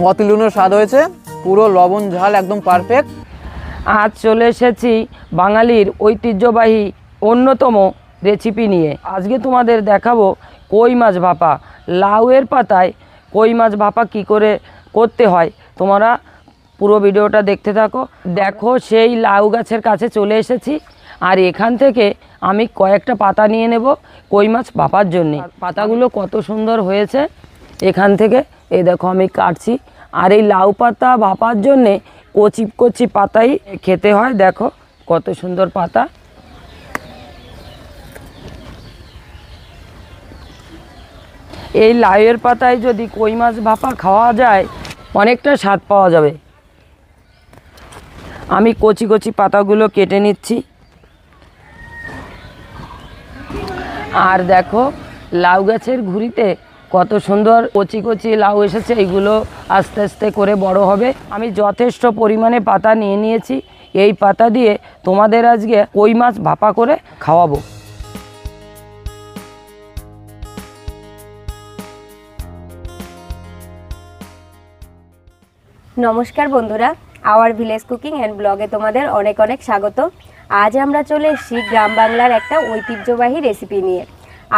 অতুলনীয় স্বাদ হয়েছে, পুরো লবণ ঝাল একদম পারফেক্ট। আজ চলে এসেছি বাঙালির ঐতিহ্যবাহী অন্যতম রেসিপি নিয়ে। আজকে তোমাদের দেখাবো কই মাছ ভাপা। লাউয়ের পাতায় কই মাছ ভাপা কি করে করতে হয়, তোমরা পুরো ভিডিওটা দেখতে থাকো। দেখো, সেই লাউ গাছের কাছে চলে এসেছি, আর এখান থেকে আমি কয়েকটা পাতা নিয়ে নেব কই মাছ ভাপার জন্যে। পাতাগুলো কত সুন্দর হয়েছে এখান থেকে, এই দেখো আমি কাটছি। আর এই লাউ পাতা ভাপার জন্যে কচি কচি পাতাই খেতে হয়। দেখো কত সুন্দর পাতা। এই লাউয়ের পাতায় যদি কই মাছ ভাপা খাওয়া যায় অনেকটা স্বাদ পাওয়া যাবে। আমি কচি কচি পাতাগুলো কেটে নিচ্ছি। আর দেখো লাউ গাছের ঘুড়িতে কত সুন্দর কচি কচি লাউ এসেছে, এইগুলো আস্তে আস্তে করে বড় হবে। আমি যথেষ্ট পরিমাণে পাতা নিয়ে নিয়েছি। এই পাতা দিয়ে তোমাদের আজকে কই মাছ ভাপা করে খাওয়াবো। নমস্কার বন্ধুরা, আওয়ার ভিলেজ কুকিং অ্যান্ড ব্লগে তোমাদের অনেক অনেক স্বাগত। আজ আমরা চলে এসেছি গ্রাম বাংলার একটা ঐতিহ্যবাহী রেসিপি নিয়ে।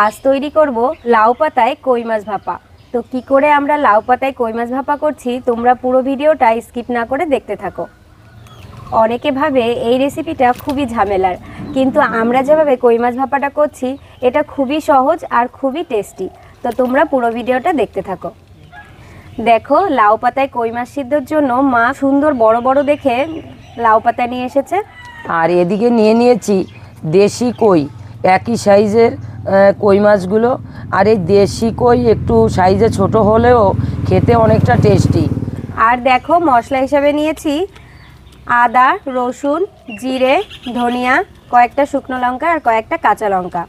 আজ তৈরি করব লাউ পাতায় কই মাছ ভাপা। তো কি করে আমরা লাউ পাতায় কই মাছ ভাপা করছি, তোমরা পুরো ভিডিওটা স্কিপ না করে দেখতে থাকো। অনেকে ভাবে এই রেসিপিটা খুবই ঝামেলার, কিন্তু আমরা যেভাবে কই মাছ ভাপাটা করছি এটা খুবই সহজ আর খুবই টেস্টি। তো তোমরা পুরো ভিডিওটা দেখতে থাকো। দেখো, লাউ পাতায় কই মাছ সিদ্ধর জন্য মা সুন্দর বড় বড় দেখে লাউ পাতা নিয়ে এসেছে। আর এদিকে নিয়ে নিয়েছি দেশি কই, একই সাইজের কই মাছগুলো। আর এই দেশি কই একটু সাইজে ছোট হলেও খেতে অনেকটা টেস্টি। আর দেখো, মশলা হিসাবে নিয়েছি আদা, রসুন, জিরে, ধনিয়া, কয়েকটা শুকনো লঙ্কা আর কয়েকটা কাঁচা লঙ্কা।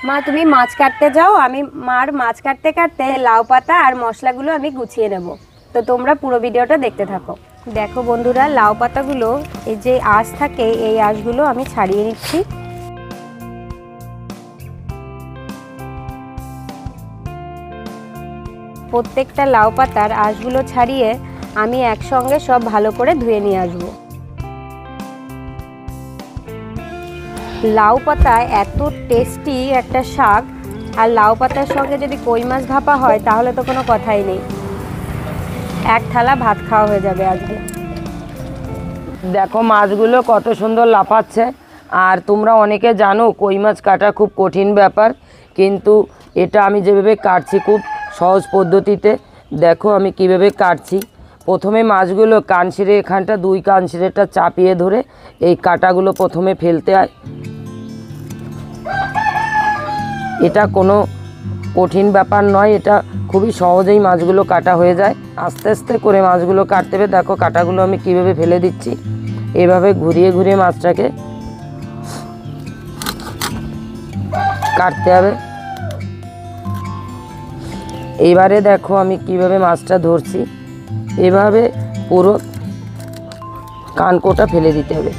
মা তুমি মাছ কাটতে যাও, আমি মার মাছ কাটতে কাটতে লাউ পাতা আর মশলাগুলো আমি গুছিয়ে নেব। তো তোমরা পুরো ভিডিওটা দেখতে থাকো। দেখো বন্ধুরা, লাউ পাতাগুলো এই যে আঁশ থাকে, এই আঁশগুলো আমি ছাড়িয়ে নিচ্ছি। প্রত্যেকটা লাউ পাতার আঁশগুলো ছাড়িয়ে আমি একসঙ্গে সব ভালো করে ধুয়ে নিয়ে আসবো। লাউ পাতা এত টেস্টি একটা শাক, আর লাউ পাতার সঙ্গে যদি কই মাছ ভাপা হয় তাহলে তো কোনো কথাই নেই, এক থালা ভাত খাওয়া হয়ে যাবে আজকে। দেখো মাছগুলো কত সুন্দর লাফাচ্ছে। আর তোমরা অনেকে জানো কই মাছ কাটা খুব কঠিন ব্যাপার, কিন্তু এটা আমি যেভাবে কাটছি খুব সহজ পদ্ধতিতে। দেখো আমি কিভাবে কাটছি। প্রথমে মাছগুলো কানশিরে, এখানটা দুই কানশিরেটা চাপিয়ে ধরে এই কাটাগুলো প্রথমে ফেলতে হয়। এটা কোনো কঠিন ব্যাপার নয়, এটা খুবই সহজেই মাছগুলো কাটা হয়ে যায়। আস্তে আস্তে করে মাছগুলো কাটতে হবে। দেখো কাটাগুলো আমি কিভাবে ফেলে দিচ্ছি, এভাবে ঘুরিয়ে ঘুরিয়ে মাছটাকে কাটতে হবে। এইবারে দেখো আমি কিভাবে মাছটা ধরছি, এভাবে পুরো কানকোটা ফেলে দিতে হবে।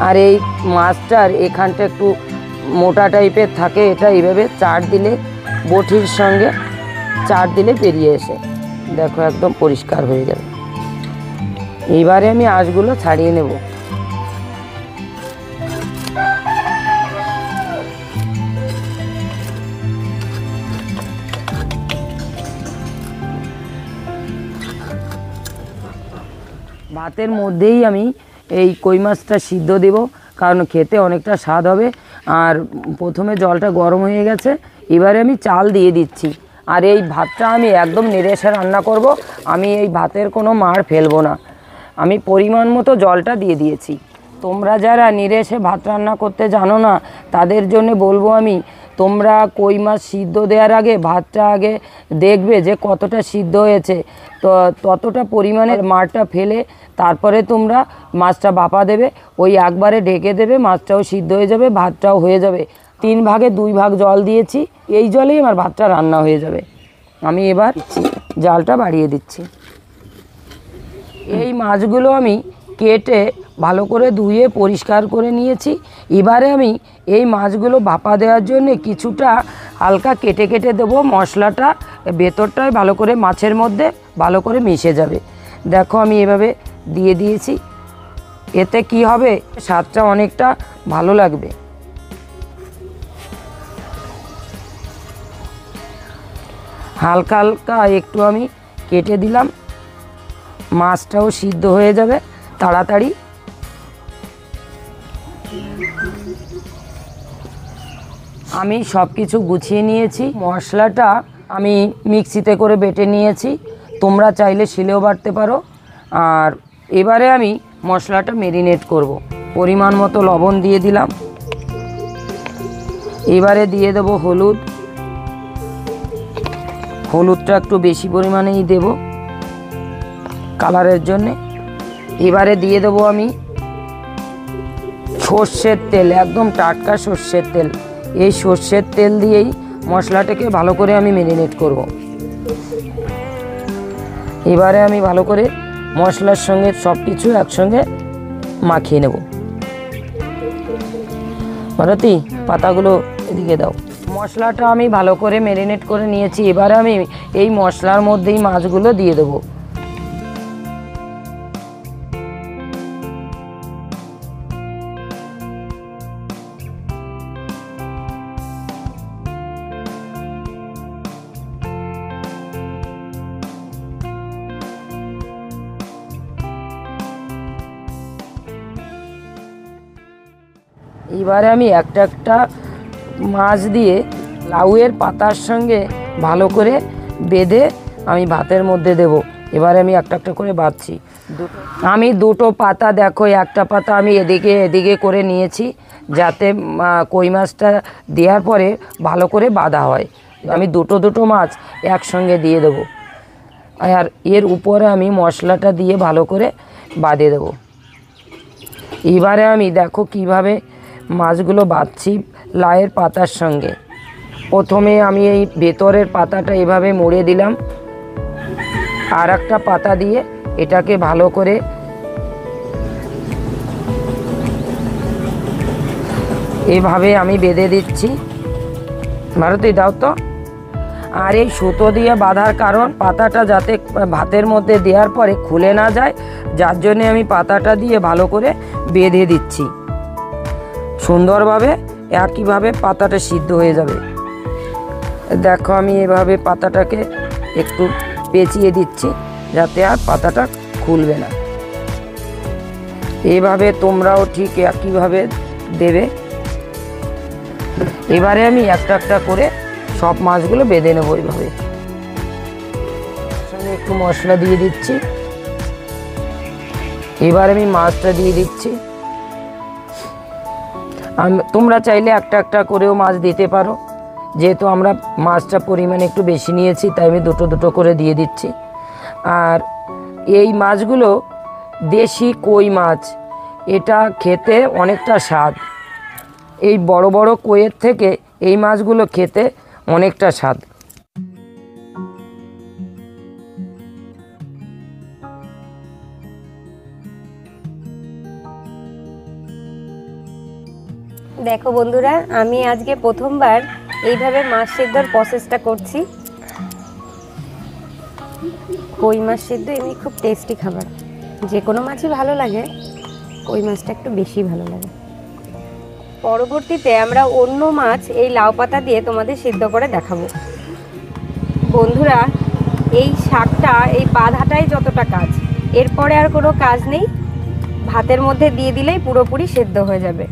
আর এই মাছটার এখানটা একটু মোটা টাইপের থাকে, এটা এইভাবে চার দিলে, বটির সঙ্গে চার দিলে বেরিয়ে এসে দেখো একদম পরিষ্কার হয়ে যাবে। এইবারে আমি আঁশগুলো ছাড়িয়ে নেব। ভাতের মধ্যেই আমি এই কই মাছটা সিদ্ধ দেব, কারণ খেতে অনেকটা স্বাদ হবে। আর প্রথমে জলটা গরম হয়ে গেছে, এবারে আমি চাল দিয়ে দিচ্ছি। আর এই ভাতটা আমি একদম নেড়েসে রান্না করব, আমি এই ভাতের কোনো মার ফেলবো না। আমি পরিমাণ মতো জলটা দিয়ে দিয়েছি। তোমরা যারা নিরেশে ভাত রান্না করতে জানো না তাদের জন্য বলবো আমি, তোমরা কই মাছ সিদ্ধ দেওয়ার আগে ভাতটা আগে দেখবে যে কতটা সিদ্ধ হয়েছে, তো ততটা পরিমাণের মারটা ফেলে তারপরে তোমরা মাছটা ভাপা দেবে। ওই একবারে ঢেকে দেবে, মাছটাও সিদ্ধ হয়ে যাবে, ভাতটাও হয়ে যাবে। 3 ভাগে 2 ভাগ জল দিয়েছি, এই জলেই আমার ভাতটা রান্না হয়ে যাবে। আমি এবার জালটা বাড়িয়ে দিচ্ছি। এই মাছগুলো আমি কেটে ভালো করে ধুয়ে পরিষ্কার করে নিয়েছি। এবারে আমি এই মাছগুলো ভাপা দেওয়ার জন্য কিছুটা হালকা কেটে কেটে দেবো, মশলাটা ভেতরটায় ভালো করে মাছের মধ্যে ভালো করে মিশে যাবে। দেখো আমি এভাবে দিয়ে দিয়েছি, এতে কি হবে, স্বাদটা অনেকটা ভালো লাগবে। হালকা হালকা একটু আমি কেটে দিলাম, মাছটাও সিদ্ধ হয়ে যাবে তাড়াতাড়ি। আমি সব কিছু গুছিয়ে নিয়েছি, মশলাটা আমি মিক্সিতে করে বেটে নিয়েছি, তোমরা চাইলে শিলেও বাটতে পারো। আর এবারে আমি মশলাটা ম্যারিনেট করব। পরিমাণ মতো লবণ দিয়ে দিলাম, এবারে দিয়ে দেবো হলুদ, হলুদটা একটু বেশি পরিমাণেই দেব কালারের জন্যে। এবারে দিয়ে দেবো আমি সর্ষের তেল, একদম টাটকা সর্ষের তেল। এই সর্ষের তেল দিয়েই মশলাটাকে ভালো করে আমি ম্যারিনেট করব। এবারে আমি ভালো করে মশলার সঙ্গে সব কিছু একসঙ্গে মাখিয়ে নেব। ভারতী, পাতাগুলো এদিকে দাও। মশলাটা আমি ভালো করে ম্যারিনেট করে নিয়েছি, এবারে আমি এই মশলার মধ্যেই মাছগুলো দিয়ে দেবো। এবারে আমি একটা একটা মাছ দিয়ে লাউয়ের পাতার সঙ্গে ভালো করে বেঁধে আমি ভাতের মধ্যে দেব। এবারে আমি একটা একটা করে বাঁধছি। আমি দুটো পাতা, দেখো একটা পাতা আমি এদিকে এদিকে করে নিয়েছি, যাতে কই মাছটা দেওয়ার পরে ভালো করে বাঁধা হয়। আমি দুটো দুটো মাছ একসঙ্গে দিয়ে দেবো, আর এর উপরে আমি মশলাটা দিয়ে ভালো করে বাঁধে দেবো। এবারে আমি দেখো কিভাবে মাছগুলো বাঁধছি লাউয়ের পাতার সঙ্গে। প্রথমে আমি এই ভেতরের পাতাটা এভাবে মুড়ে দিলাম, আর একটা পাতা দিয়ে এটাকে ভালো করে এভাবে আমি বেঁধে দিচ্ছি। ভারতী দাও তো। আর এই সুতো দিয়ে বাঁধার কারণ পাতাটা যাতে ভাতের মধ্যে দেওয়ার পরে খুলে না যায়, যার জন্যে আমি পাতাটা দিয়ে ভালো করে বেঁধে দিচ্ছি। সুন্দরভাবে একইভাবে পাতাটা সিদ্ধ হয়ে যাবে। দেখো আমি এভাবে পাতাটাকে একটু পেঁচিয়ে দিচ্ছি, যাতে আর পাতাটা খুলবে না। এভাবে তোমরাও ঠিক একইভাবে দেবে। এবারে আমি একটা একটা করে সব মাছগুলো বেঁধে নেবো। এইভাবে সঙ্গে একটু মশলা দিয়ে দিচ্ছি। এবার আমি মাছটা দিয়ে দিচ্ছি। তোমরা চাইলে একটা একটা করেও মাছ দিতে পারো, যেহেতু আমরা মাছটা পরিমাণে একটু বেশি নিয়েছি তাই আমি দুটো দুটো করে দিয়ে দিচ্ছি। আর এই মাছগুলো দেশি কই মাছ, এটা খেতে অনেকটা স্বাদ। এই বড় বড় কইয়ের থেকে এই মাছগুলো খেতে অনেকটা স্বাদ। দেখো বন্ধুরা, আমি আজকে প্রথমবার এইভাবে মাছ সিদ্ধর প্রসেসটা করছি। কই মাছ সিদ্ধ এমনি খুব টেস্টি খাবার, যে কোনো মাছই ভালো লাগে, কই মাছটা একটু বেশি ভালো লাগে। পরবর্তীতে আমরা অন্য মাছ এই লাউ পাতা দিয়ে তোমাদের সিদ্ধ করে দেখাবো। বন্ধুরা, এই শাকটা, এই বাঁধাটাই যতটা কাজ, এরপরে আর কোনো কাজ নেই। ভাতের মধ্যে দিয়ে দিলেই পুরোপুরি সিদ্ধ হয়ে যাবে।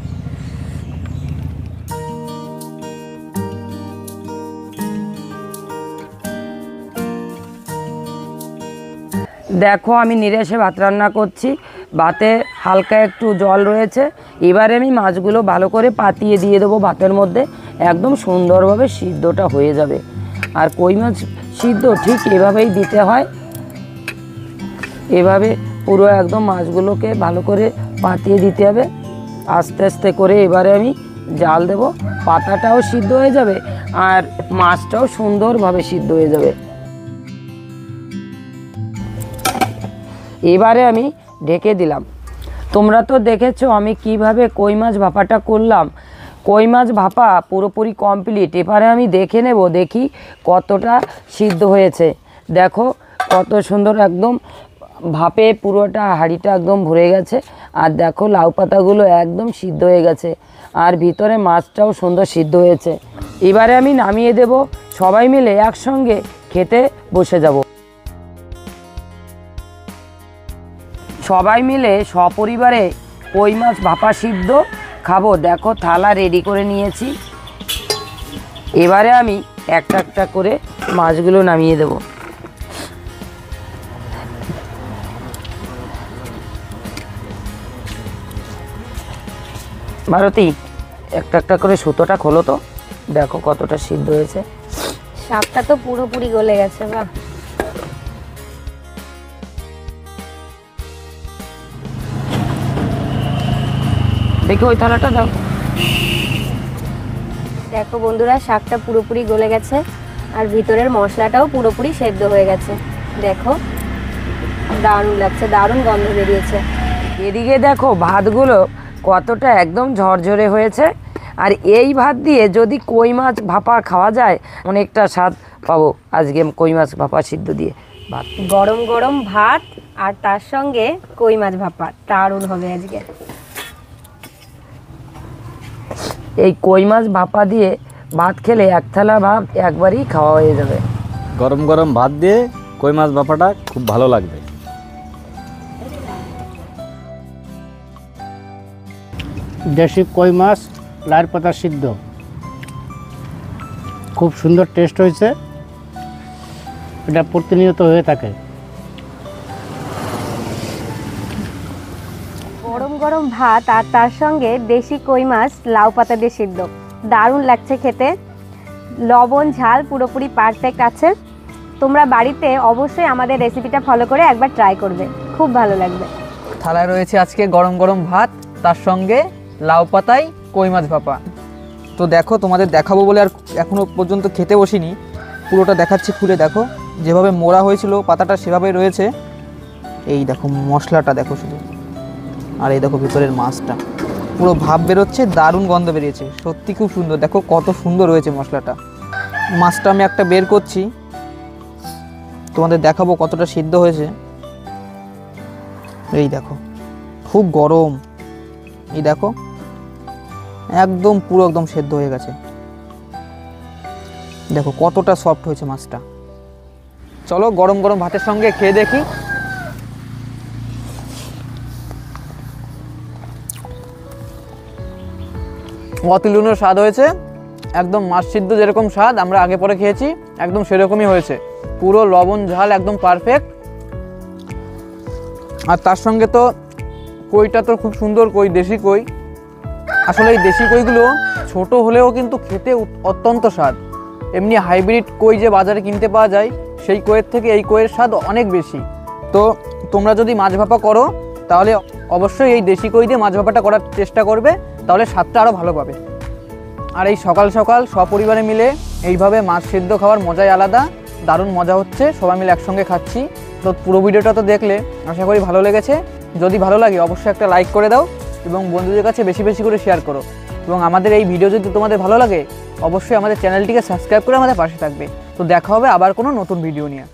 দেখো আমি নিরাশে ভাত রান্না করছি, ভাতে হালকা একটু জল রয়েছে। এবারে আমি মাছগুলো ভালো করে পাতিয়ে দিয়ে দেবো ভাতের মধ্যে, একদম সুন্দরভাবে সিদ্ধটা হয়ে যাবে। আর কই মাছ সিদ্ধ ঠিক এভাবেই দিতে হয়। এভাবে পুরো একদম মাছগুলোকে ভালো করে পাতিয়ে দিতে হবে আস্তে আস্তে করে। এবারে আমি জাল দেব, পাতাটাও সিদ্ধ হয়ে যাবে আর মাছটাও সুন্দরভাবে সিদ্ধ হয়ে যাবে। এবারে আমি ঢেকে দিলাম। তোমরা তো দেখেছো আমি কিভাবে কই মাছ ভাপাটা করলাম। কই মাছ ভাপা পুরোপুরি কমপ্লিট। এবারে আমি দেখে নেব, দেখি কতটা সিদ্ধ হয়েছে। দেখো কত সুন্দর একদম ভাপে পুরোটা হাঁড়িটা একদম ভরে গেছে। আর দেখো লাউ পাতাগুলো একদম সিদ্ধ হয়ে গেছে, আর ভিতরে মাছটাও সুন্দর সিদ্ধ হয়েছে। এবারে আমি নামিয়ে দেব, সবাই মিলে একসঙ্গে খেতে বসে যাব। সবাই মিলে সপরিবারে কই মাছ ভাপা সিদ্ধ খাবো। দেখো থালা রেডি করে নিয়েছি। এবারে আমি একটা একটা করে মাছগুলো নামিয়ে দেব। ভারতী, একটা একটা করে সুতোটা খোলো তো, দেখো কতটা সিদ্ধ হয়েছে। শাকটা তো পুরোপুরি গলে গেছে। বাহ, দেখি ওই থালাটা দাও। দেখো বন্ধুরা, শাকটা পুরোপুরি গলে গেছে আর ভিতরের মশলাটাও পুরোপুরি সেদ্ধ হয়ে গেছে। দেখো দারুণ লাগছে, দারুণ গন্ধ বেরিয়েছে। এদিকে দেখো ভাতগুলো কতটা একদম ঝরঝরে হয়েছে। আর এই ভাত দিয়ে যদি কই মাছ ভাপা খাওয়া যায়, অনেকটা স্বাদ পাবো আজকে কই মাছ ভাপা সিদ্ধ দিয়ে ভাত। গরম গরম ভাত আর তার সঙ্গে কই মাছ ভাপা, দারুণ হবে আজকে। এই কই মাছ ভাপা দিয়ে ভাত খেলে এক থালা ভাত একবারই খাওয়া হয়ে যাবে। গরম গরম ভাত দিয়ে কই মাছ ভাপাটা খুব ভালো লাগবে। দেশি কই মাছ লাউয়ের পাতা সিদ্ধ খুব সুন্দর টেস্ট হয়েছে। এটা প্রতিনিয়ত হয়ে থাকে। গরম গরম ভাত আর তার সঙ্গে দেশি কই মাছ লাউ পাতা দিয়ে সিদ্ধ, দারুণ লাগছে খেতে। লবণ ঝাল পুরোপুরি পারফেক্ট আছে। তোমরা বাড়িতে অবশ্যই আমাদের রেসিপিটা ফলো করে একবার ট্রাই করবে, খুব ভালো লাগবে। থালায় রয়েছে আজকে গরম গরম ভাত, তার সঙ্গে লাউ পাতায় কই মাছ ভাপা। তো দেখো, তোমাদের দেখাবো বলে আর এখনও পর্যন্ত খেতে বসিনি, পুরোটা দেখাচ্ছি খুলে। দেখো যেভাবে মোড়া হয়েছিল পাতাটা সেভাবেই রয়েছে। এই দেখো মশলাটা দেখো শুধু, আর এই দেখো ভিতরের মাছটা পুরো ভাপ বেরোচ্ছে, দারুণ গন্ধ বেরিয়েছে, সত্যি খুব সুন্দর। দেখো কত সুন্দর হয়েছে মশলাটা। মাছটা আমি একটা বের করছি, তোমাদের দেখাবো কতটা সিদ্ধ হয়েছে। এই দেখো খুব গরম, এই দেখো একদম পুরো একদম সেদ্ধ হয়ে গেছে। দেখো কতটা সফট হয়েছে মাছটা। চলো গরম গরম ভাতের সঙ্গে খেয়ে দেখি। অতুলনীয় স্বাদ হয়েছে, একদম মাছ সিদ্ধ যেরকম স্বাদ আমরা আগে পরে খেয়েছি একদম সেরকমই হয়েছে। পুরো লবণ ঝাল একদম পারফেক্ট। আর তার সঙ্গে তো কইটা তো খুব সুন্দর কই, দেশি কই। আসলে এই দেশি কইগুলো ছোট হলেও কিন্তু খেতে অত্যন্ত স্বাদ। এমনি হাইব্রিড কই যে বাজারে কিনতে পাওয়া যায়, সেই কইয়ের থেকে এই কইয়ের স্বাদ অনেক বেশি। তো তোমরা যদি মাছ ভাপা করো তাহলে অবশ্যই এই দেশি কই দিয়ে মাছ ভাপাটা করার চেষ্টা করবে, তাহলে স্বাদটা আরও ভালো পাবে। আর এই সকাল সকাল সপরিবারে মিলে এইভাবে মাছ সিদ্ধ খাওয়ার মজাই আলাদা, দারুণ মজা হচ্ছে, সবাই মিলে একসঙ্গে খাচ্ছি। তো পুরো ভিডিওটা তো দেখলে, আশা করি ভালো লেগেছে। যদি ভালো লাগে অবশ্যই একটা লাইক করে দাও এবং বন্ধুদের কাছে বেশি বেশি করে শেয়ার করো। এবং আমাদের এই ভিডিও যদি তোমাদের ভালো লাগে অবশ্যই আমাদের চ্যানেলটিকে সাবস্ক্রাইব করে আমাদের পাশে থাকবে। তো দেখা হবে আবার কোনো নতুন ভিডিও নিয়ে।